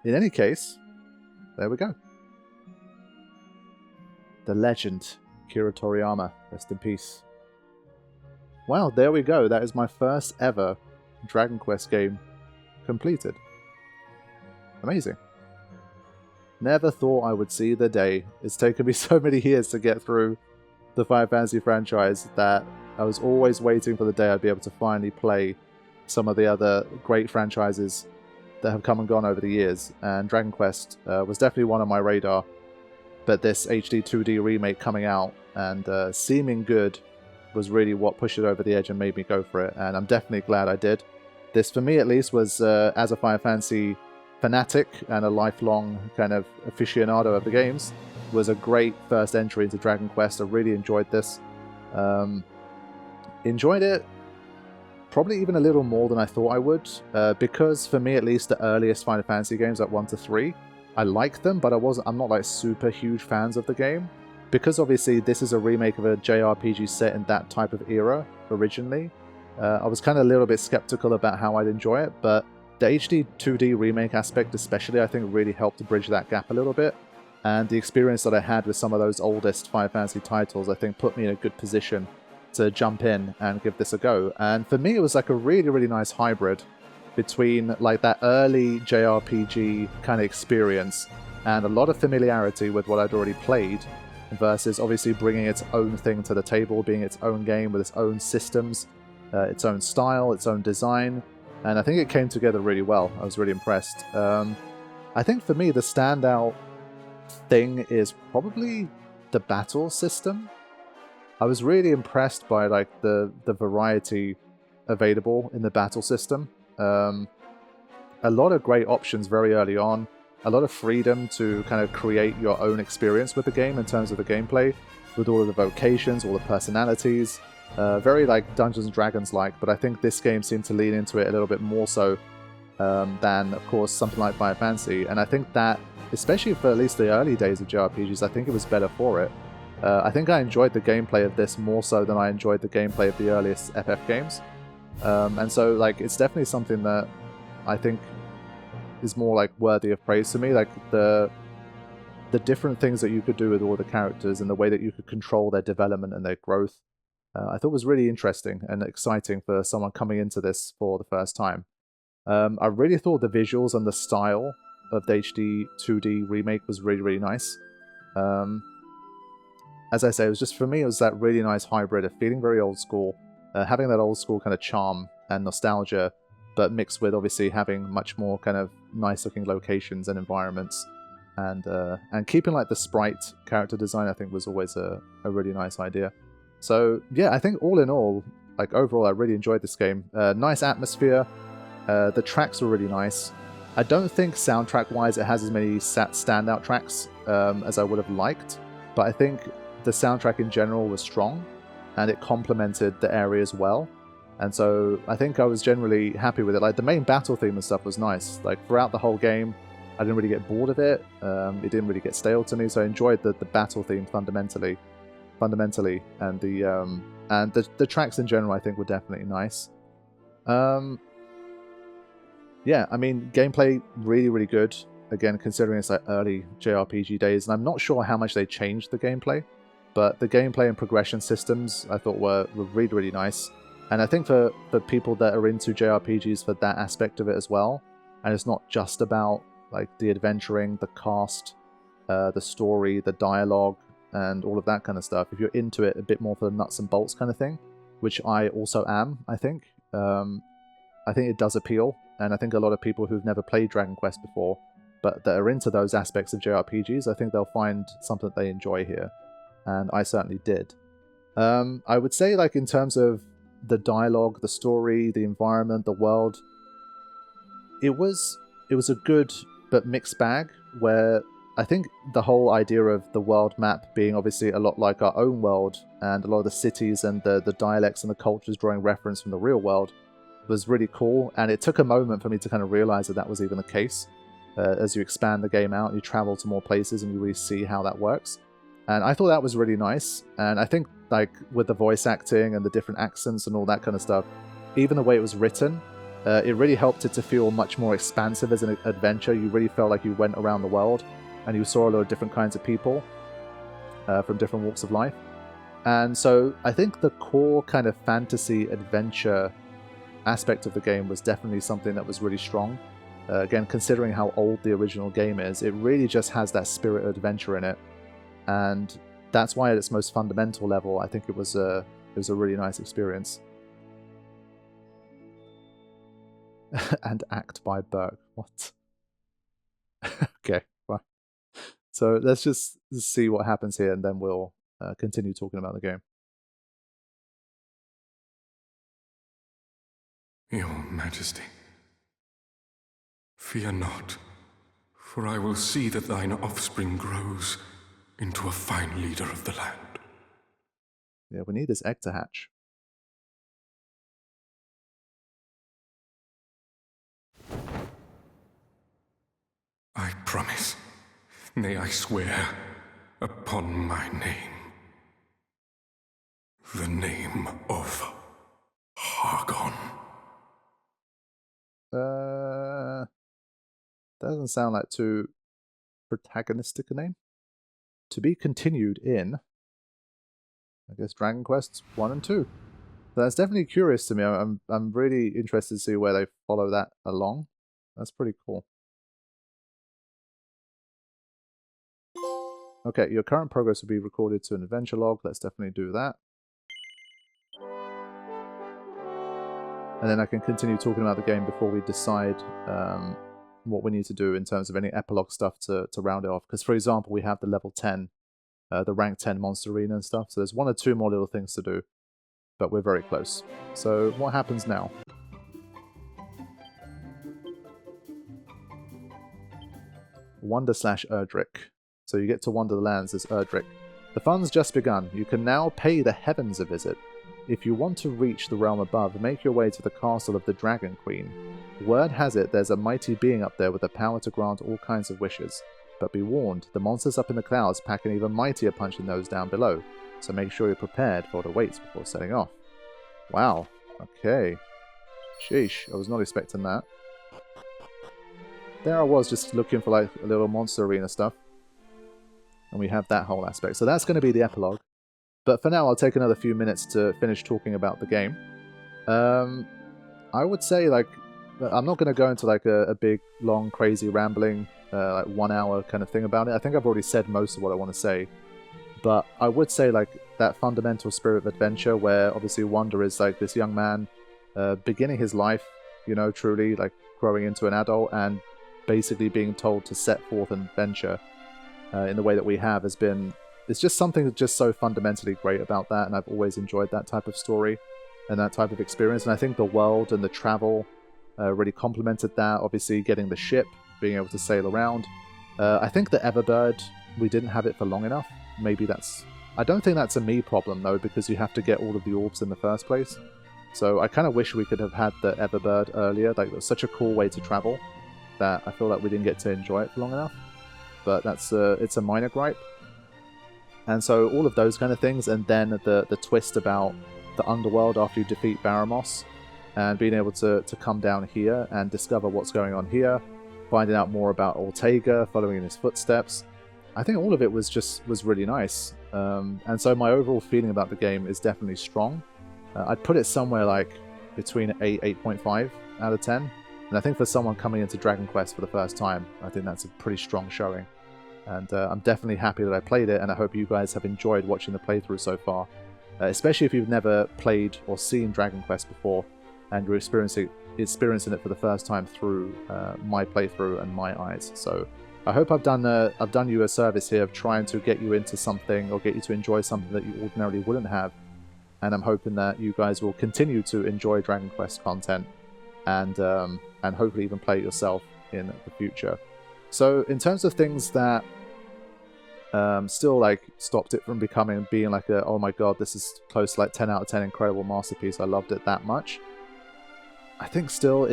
In any case, there we go. The legend, Akira Toriyama. Rest in peace. Wow, there we go. That is my first ever Dragon Quest game completed. Amazing. Never thought I would see the day. It's taken me so many years to get through the Final Fantasy franchise that I was always waiting for the day I'd be able to finally play some of the other great franchises that have come and gone over the years. And Dragon Quest was definitely one on my radar. But this HD 2D remake coming out and seeming good was really what pushed it over the edge and made me go for it. And I'm definitely glad I did. This, for me at least, was as a Final Fantasy fanatic and a lifelong kind of aficionado of the games, was a great first entry into Dragon Quest. I really enjoyed this. Enjoyed it probably even a little more than I thought I would, because for me at least the earliest Final Fantasy games, like 1 to 3, I like them, but I'm not like super huge fans of the game, because obviously this is a remake of a JRPG set in that type of era originally. I was kind of a little bit skeptical about how I'd enjoy it, but the HD 2D remake aspect especially, I think, really helped to bridge that gap a little bit. And the experience that I had with some of those oldest Final Fantasy titles, I think, put me in a good position to jump in and give this a go. And for me, it was like a really, really nice hybrid between like that early JRPG kind of experience and a lot of familiarity with what I'd already played, versus obviously bringing its own thing to the table, being its own game with its own systems, its own style, its own design. And I think it came together really well. I was really impressed. I think for me, the standout thing is probably the battle system. I was really impressed by like the variety available in the battle system. A lot of great options very early on, a lot of freedom to kind of create your own experience with the game in terms of the gameplay, with all of the vocations, all the personalities. Very like Dungeons & Dragons like, but I think this game seemed to lean into it a little bit more so than, of course, something like Final Fantasy. And I think that, especially for at least the early days of JRPGs, I think it was better for it. I think I enjoyed the gameplay of this more so than I enjoyed the gameplay of the earliest FF games. And so like it's definitely something that I think is more like worthy of praise to me. Like the different things that you could do with all the characters and the way that you could control their development and their growth, I thought was really interesting and exciting for someone coming into this for the first time. I really thought the visuals and the style of the HD 2D remake was really, really nice. As I say, it was just, for me, it was that really nice hybrid of feeling very old school, having that old school kind of charm and nostalgia, but mixed with obviously having much more kind of nice looking locations and environments, and keeping like the sprite character design, I think was always a really nice idea. So yeah, I think all in all, like overall, I really enjoyed this game. Nice atmosphere. The tracks were really nice. I don't think soundtrack-wise it has as many standout tracks as I would have liked, but I think the soundtrack in general was strong, and it complemented the areas well. And so I think I was generally happy with it. Like the main battle theme and stuff was nice. Like throughout the whole game, I didn't really get bored of it. It didn't really get stale to me, so I enjoyed the battle theme fundamentally, and the tracks in general I think were definitely nice. Yeah, I mean, gameplay really, really good. Again, considering it's like early JRPG days, and I'm not sure how much they changed the gameplay, but the gameplay and progression systems I thought were really, really nice. And I think for people that are into JRPGs, for that aspect of it as well, and it's not just about like the adventuring, the cast, the story, the dialogue, and all of that kind of stuff. If you're into it a bit more for the nuts and bolts kind of thing, which I also am, I think it does appeal. And I think a lot of people who've never played Dragon Quest before, but that are into those aspects of JRPGs, I think they'll find something that they enjoy here. And I certainly did. I would say, like, in terms of the dialogue, the story, the environment, the world, it was a good but mixed bag, where I think the whole idea of the world map being obviously a lot like our own world, and a lot of the cities and the dialects and the cultures drawing reference from the real world, was really cool. And it took a moment for me to kind of realize that was even the case. As you expand the game out, you travel to more places and you really see how that works. And I thought that was really nice. And I think, like, with the voice acting and the different accents and all that kind of stuff, even the way it was written, It really helped it to feel much more expansive as an adventure. You really felt like you went around the world and you saw a lot of different kinds of people from different walks of life. And so I think the core kind of fantasy adventure aspect of the game was definitely something that was really strong. Again, considering how old the original game is, it really just has that spirit of adventure in it. And that's why at its most fundamental level, I think it was a really nice experience. And act by Berg. What? Okay, fine. So let's just see what happens here, and then we'll continue talking about the game. Your Majesty, fear not, for I will see that thine offspring grows into a fine leader of the land. Yeah, we need this egg to hatch. I promise, nay, I swear, upon my name, the name of Hargon. Doesn't sound like too protagonistic a name. To be continued in, I guess, Dragon Quests 1 and 2. So that's definitely curious to me. I'm really interested to see where they follow that along. That's pretty cool. Okay, your current progress will be recorded to an adventure log. Let's definitely do that. And then I can continue talking about the game before we decide what we need to do in terms of any epilogue stuff to round it off. Because, for example, we have the level 10, the rank 10 monster arena and stuff. So there's 1 or 2 more little things to do. But we're very close. So what happens now? Wander/Erdrick. So you get to wander the lands as Erdrick. The fun's just begun. You can now pay the heavens a visit. If you want to reach the realm above, make your way to the castle of the Dragon Queen. Word has it there's a mighty being up there with the power to grant all kinds of wishes. But be warned, the monsters up in the clouds pack an even mightier punch than those down below, so make sure you're prepared for what awaits before setting off. Wow, okay. Sheesh, I was not expecting that. There I was just looking for like a little monster arena stuff. And we have that whole aspect. So that's going to be the epilogue. But for now, I'll take another few minutes to finish talking about the game. I would say, like, I'm not going to go into like a big, long, crazy, rambling, like 1 hour kind of thing about it. I think I've already said most of what I want to say. But I would say, like, that fundamental spirit of adventure where obviously Wander is like this young man beginning his life, you know, truly like growing into an adult and basically being told to set forth an adventure in the way that we have has been... It's just something that's just so fundamentally great about that, and I've always enjoyed that type of story and that type of experience. And I think the world and the travel really complemented that. Obviously, getting the ship, being able to sail around. I think the Everbird, we didn't have it for long enough. Maybe that's... I don't think that's a me problem, though, because you have to get all of the orbs in the first place. So I kind of wish we could have had the Everbird earlier. Like, it was such a cool way to travel that I feel like we didn't get to enjoy it for long enough. But that's it's a minor gripe. And so all of those kind of things, and then the twist about the underworld after you defeat Baramos, and being able to come down here and discover what's going on here, finding out more about Ortega, following in his footsteps. I think all of it was really nice. And so my overall feeling about the game is definitely strong. I'd put it somewhere like between 8.5 out of 10. And I think for someone coming into Dragon Quest for the first time, I think that's a pretty strong showing. And I'm definitely happy that I played it, and I hope you guys have enjoyed watching the playthrough so far. Especially if you've never played or seen Dragon Quest before, and you're experiencing it for the first time through my playthrough and my eyes. So I hope I've done you a service here of trying to get you into something, or get you to enjoy something that you ordinarily wouldn't have. And I'm hoping that you guys will continue to enjoy Dragon Quest content, and hopefully even play it yourself in the future. So in terms of things that still like stopped it from being like a, oh my god, this is close to like 10 out of 10 incredible masterpiece, I loved it that much. I think still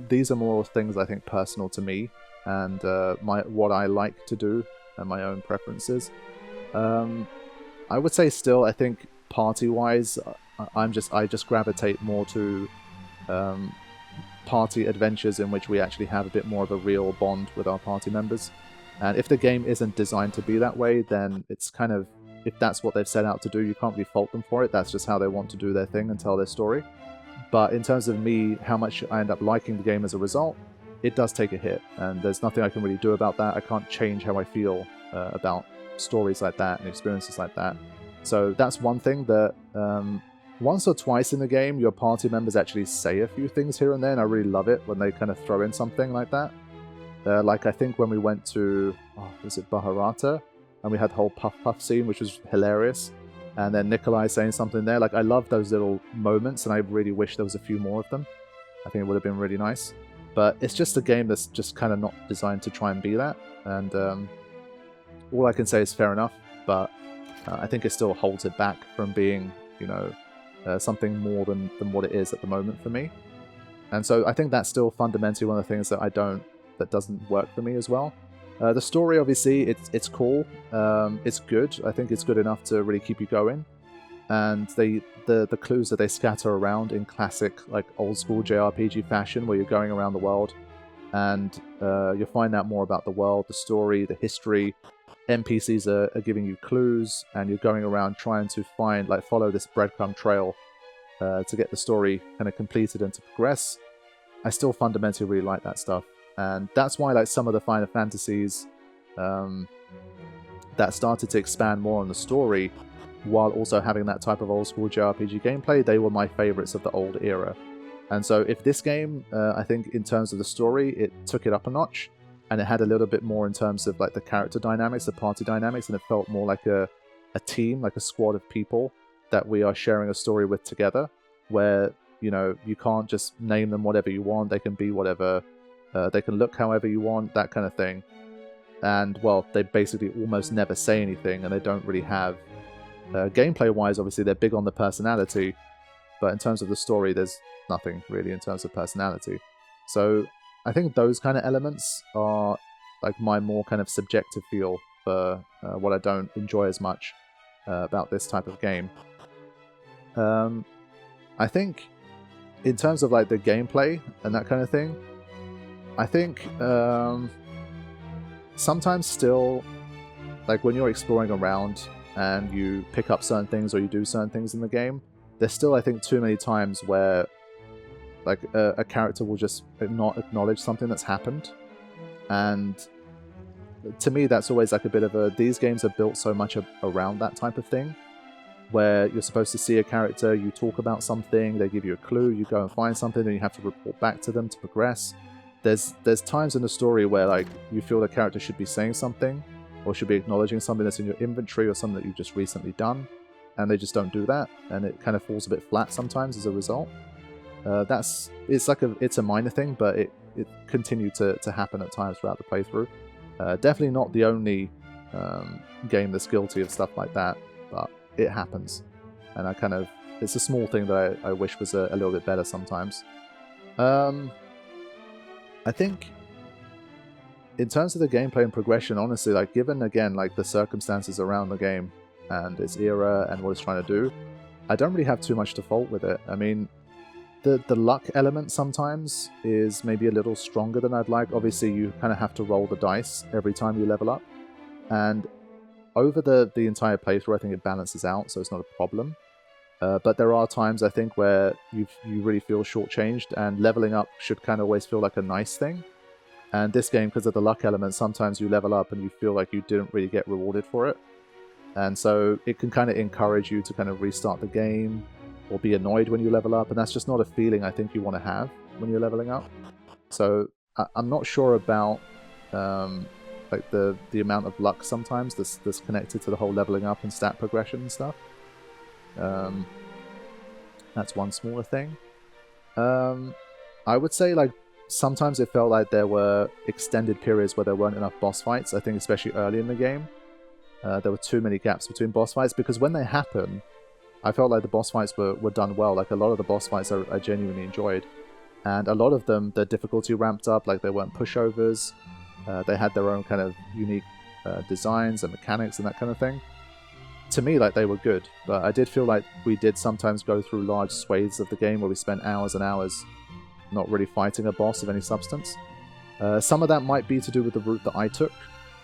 these are more things I think personal to me, and what I like to do and my own preferences. I would say still, I think party wise I just gravitate more to party adventures in which we actually have a bit more of a real bond with our party members. And if the game isn't designed to be that way, then it's kind of, if that's what they've set out to do, you can't really fault them for it. That's just how they want to do their thing and tell their story. But in terms of me, how much I end up liking the game as a result, it does take a hit, and there's nothing I can really do about that. I can't change how I feel about stories like that and experiences like that. So that's one thing that once or twice in the game, your party members actually say a few things here and there, and I really love it when they kind of throw in something like that. Like I think when we went to, was it Baharata? And we had the whole Puff Puff scene, which was hilarious. And then Nikolai saying something there. Like, I love those little moments, and I really wish there was a few more of them. I think it would have been really nice. But it's just a game that's just kind of not designed to try and be that. And all I can say is fair enough, but I think it still holds it back from being, you know, something more than what it is at the moment for me. And so I think that's still fundamentally one of the things that doesn't work for me as well. The story, obviously, it's cool. It's good. I think it's good enough to really keep you going. And the clues that they scatter around in classic, like, old school JRPG fashion, where you're going around the world and you'll find out more about the world, the story, the history. NPCs are giving you clues, and you're going around trying to find, like, follow this breadcrumb trail to get the story kind of completed and to progress. I still fundamentally really like that stuff. And that's why, like, some of the Final Fantasies that started to expand more on the story, while also having that type of old school JRPG gameplay, they were my favorites of the old era. And so if this game, I think in terms of the story, it took it up a notch, and it had a little bit more in terms of, like, the character dynamics, the party dynamics, and it felt more like a team, like a squad of people that we are sharing a story with together, where, you know, you can't just name them whatever you want, they can be whatever. They can look however you want, that kind of thing. And, well, they basically almost never say anything, and they don't really have... gameplay-wise, obviously, they're big on the personality, but in terms of the story, there's nothing, really, in terms of personality. So, I think those kind of elements are, like, my more kind of subjective feel for what I don't enjoy as much about this type of game. I think, in terms of, like, the gameplay and that kind of thing, I think sometimes still, like, when you're exploring around and you pick up certain things or you do certain things in the game, there's still, I think, too many times where, like, a character will just not acknowledge something that's happened. And to me, that's always, like, a bit of a... These games are built so much around that type of thing, where you're supposed to see a character, you talk about something, they give you a clue, you go and find something, and you have to report back to them to progress. There's times in the story where, like, you feel the character should be saying something, or should be acknowledging something that's in your inventory or something that you've just recently done, and they just don't do that, and it kind of falls a bit flat sometimes as a result. It's a minor thing, but it continued to happen at times throughout the playthrough. Definitely not the only game that's guilty of stuff like that, but it happens, and it's a small thing that I wish was a little bit better sometimes. I think in terms of the gameplay and progression, honestly, like, given, again, like, the circumstances around the game and its era and what it's trying to do, I don't really have too much to fault with it. I mean, the luck element sometimes is maybe a little stronger than I'd like. Obviously, you kind of have to roll the dice every time you level up, and over the entire playthrough, I think it balances out, so it's not a problem. But there are times, I think, where you really feel shortchanged, and leveling up should kind of always feel like a nice thing. And this game, because of the luck element, sometimes you level up and you feel like you didn't really get rewarded for it. And so it can kind of encourage you to kind of restart the game, or be annoyed when you level up, and that's just not a feeling I think you want to have when you're leveling up. So I'm not sure about like the amount of luck sometimes that's connected to the whole leveling up and stat progression and stuff. That's one smaller thing. I would say, like, sometimes it felt like there were extended periods where there weren't enough boss fights. I think especially early in the game, there were too many gaps between boss fights, because when they happen, I felt like the boss fights were done well. Like, a lot of the boss fights I genuinely enjoyed, and a lot of them, the difficulty ramped up, like, they weren't pushovers. They had their own kind of unique designs and mechanics and that kind of thing. To me, like, they were good, but I did feel like we did sometimes go through large swathes of the game where we spent hours and hours not really fighting a boss of any substance. Some of that might be to do with the route that I took,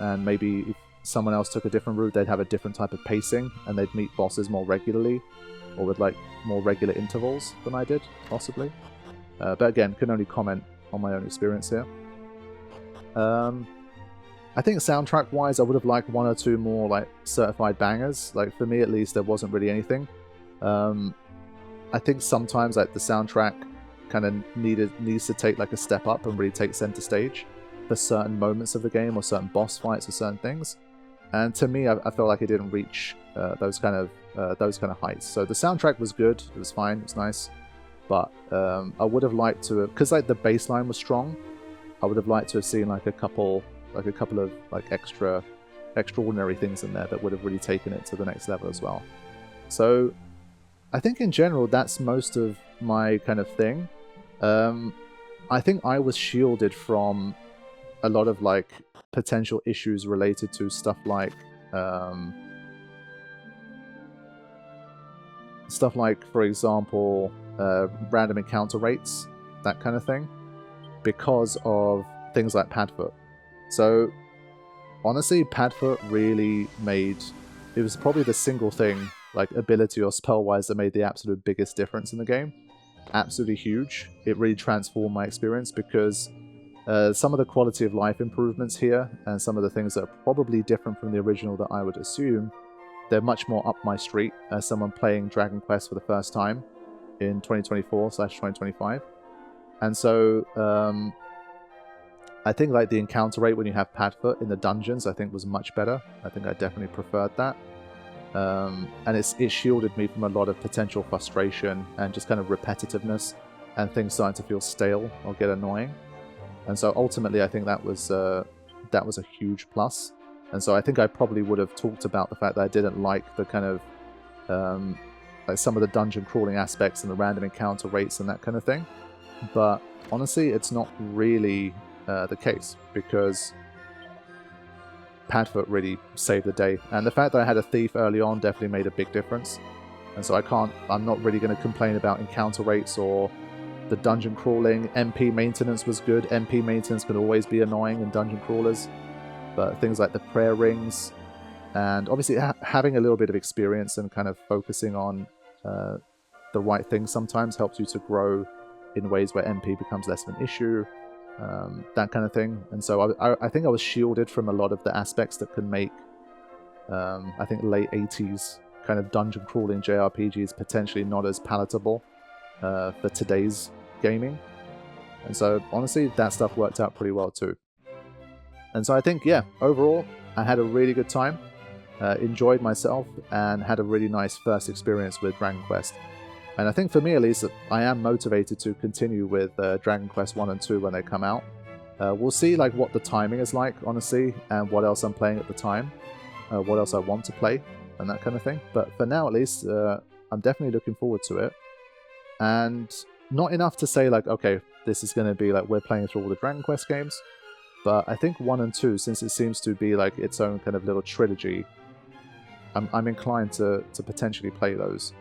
and maybe if someone else took a different route, they'd have a different type of pacing, and they'd meet bosses more regularly, or with like more regular intervals than I did, possibly. But again, can only comment on my own experience here. I think soundtrack-wise, I would have liked one or two more like certified bangers. Like for me, at least, there wasn't really anything. I think sometimes like the soundtrack kind of needs to take like a step up and really take center stage for certain moments of the game or certain boss fights or certain things. And to me, I felt like it didn't reach those kind of heights. So the soundtrack was good. It was fine. It was nice. But I would have liked to, because like the bass line was strong, I would have liked to have seen like a couple of like extraordinary things in there that would have really taken it to the next level as well. So I think in general that's most of my kind of thing. I think I was shielded from a lot of like potential issues related to stuff like for example random encounter rates, that kind of thing, because of things like Padfoot. So honestly, Padfoot really it was probably the single thing, like ability or spell-wise, that made the absolute biggest difference in the game. Absolutely huge. It really transformed my experience because some of the quality of life improvements here and some of the things that are probably different from the original that I would assume, they're much more up my street as someone playing Dragon Quest for the first time in 2024/2025. And so I think like the encounter rate when you have Padfoot in the dungeons, I think was much better. I think I definitely preferred that. And it shielded me from a lot of potential frustration and just kind of repetitiveness and things starting to feel stale or get annoying. And so ultimately I think that was a huge plus. And so I think I probably would have talked about the fact that I didn't like the kind of like some of the dungeon crawling aspects and the random encounter rates and that kind of thing. But honestly, it's not really the case, because Padfoot really saved the day. And the fact that I had a thief early on definitely made a big difference. And so I'm not really going to complain about encounter rates or the dungeon crawling. MP maintenance was good. MP maintenance can always be annoying in dungeon crawlers. But things like the prayer rings, and obviously having a little bit of experience and kind of focusing on the right things sometimes helps you to grow in ways where MP becomes less of an issue, that kind of thing. And so I think I was shielded from a lot of the aspects that can make, I think, late 80s kind of dungeon crawling JRPGs potentially not as palatable for today's gaming. And so honestly, that stuff worked out pretty well too. And so I think, yeah, overall, I had a really good time, enjoyed myself, and had a really nice first experience with Dragon Quest. And I think for me, at least, I am motivated to continue with Dragon Quest 1 and 2 when they come out. We'll see like what the timing is like, honestly, and what else I'm playing at the time, what else I want to play, and that kind of thing. But for now, at least, I'm definitely looking forward to it. And not enough to say like, okay, this is going to be like we're playing through all the Dragon Quest games. But I think 1 and 2, since it seems to be like its own kind of little trilogy, I'm inclined to potentially play those.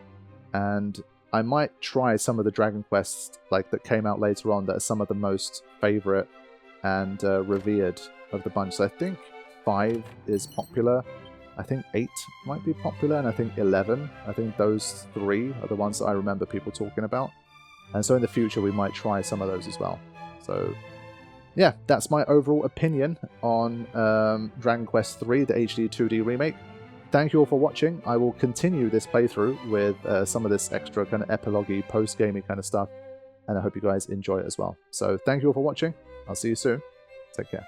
And I might try some of the Dragon Quests like that came out later on that are some of the most favorite and revered of the bunch. So I think 5 is popular. I think 8 might be popular, and I think 11. I think those 3 are the ones that I remember people talking about. And so in the future, we might try some of those as well. So yeah, that's my overall opinion on Dragon Quest III, the HD 2D remake. Thank you all for watching. I will continue this playthrough with some of this extra kind of epilogue-y, post-gaming kind of stuff, and I hope you guys enjoy it as well. So thank you all for watching. I'll see you soon. Take care.